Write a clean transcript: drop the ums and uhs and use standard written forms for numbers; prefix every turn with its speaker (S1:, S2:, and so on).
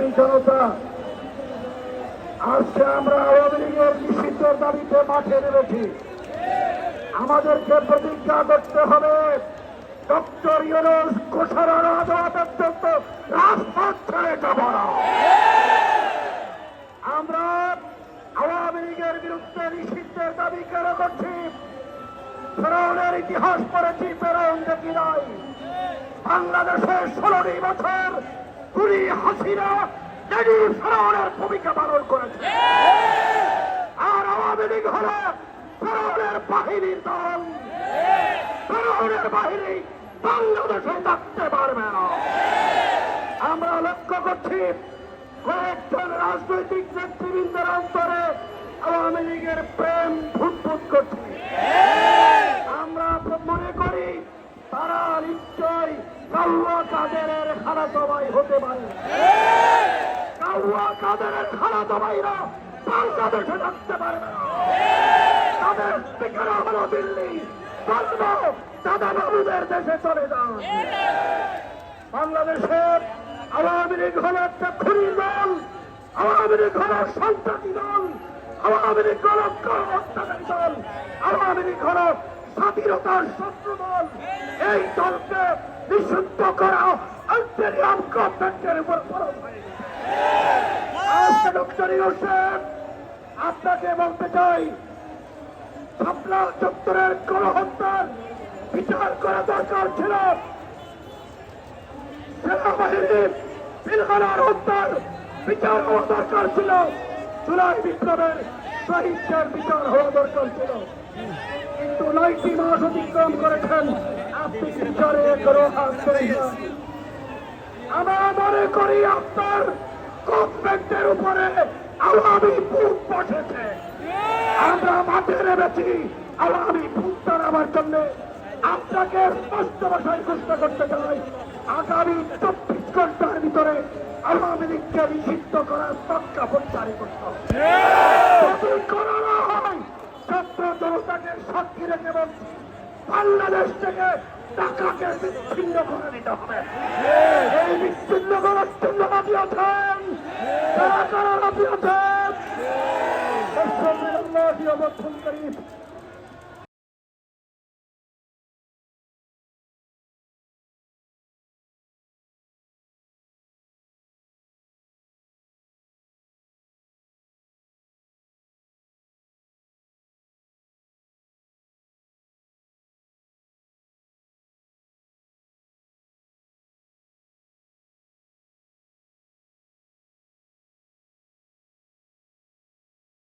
S1: সংগ্রামী জনতা, আজকে আমরা আওয়ামী লীগের নিষিদ্ধের দাবিতে মাঠে নেমেছি। আমাদেরকে প্রতিজ্ঞা করতে হবে ডক্টর ইউনূস ঘোষণা না দেওয়া পর্যন্ত রাজপথ ছেড়ে যাব না। আমরা আওয়ামী লীগের বিরুদ্ধে নিষিদ্ধের দাবি কেন করছি? ফেরাউনের ইতিহাস পড়েছি, ফেরাউন দেখি নাই। বাংলাদেশের 16 বছর খুনি হাসিনা লেডি ফেরাউনের ভূমিকা পালন করেছে। আর আওয়ামী লীগ হল ফেরাউনের বাহিনীর দল। ফেরাউনের বাহিনী বাংলাদেশে থাকতে পারবে না। আমরা লক্ষ্য করছি কয়েকজন রাজনৈতিক নেতৃবৃন্দের অন্তরে আওয়ামী লীগের প্রেম ফুটফুট করছে। আমরা মনে করি তারা নিশ্চয় কাউয়া কাদেরের খালাতো ভাই হতে পারে। কাউয়া কাদেরের খালাতো ভাইরা বাংলাদেশে থাকতে পারবে না। তাদের ঠিকানা হলো দিল্লি। দাদা বাবুদের দেশে চলে যান। বাংলাদেশের আওয়ামী লীগ হল একটা খুনি দল। আওয়ামী লীগ হল সন্ত্রাসী দল। আওয়ামী লীগ হল হত্যাকারী দল। আওয়ামী লীগ হল স্বাধীনতার শত্রু দল। এই দলকে নিষিদ্ধ করা আন্তরিক গভর্নমেন্টের উপর ফরজ হয়ে গেছে। আজকে ডক্টর ইউনূস আপনাকে বলতে চাই, শাপলা চত্বরের গণহত্যার বিচার করা দরকার ছিল। সেনাবাহিনীর পিলখানার হত্যার বিচার হওয়া দরকার ছিল। জুলাই বিপ্লবের শহীদদের বিচার হওয়া দরকার ছিল। কিন্তু 9টি মাস অতিক্রম করেছেন, আপনি বিচারে কোনো হাত করেছেন। আমরা মনে করি আপনার গভর্নমেন্টের উপরে আওয়ামী ভূত বসেছে। আমরা মাঠে নেমেছি আওয়ামী ভূত তাড়াবার জন্য। আপনাকে স্পষ্ট ভাষায় ঘোষণা করতে চাই, আগামী 24 ঘন্টার ভিতরে আওয়ামী লীগকে নিষিদ্ধ করার প্রজ্ঞাপন জারি করতে হবে। যদি করা না হয়, ছাত্র জনতাকে সাক্ষী রেখে বলছি, বাংলাদেশ থেকে টাকাকে বিচ্ছিন্ন করে দিতে হবে। এই বিচ্ছিন্ন করার জন্য রাজি আছেন? কারা কারা রাজি আছেন?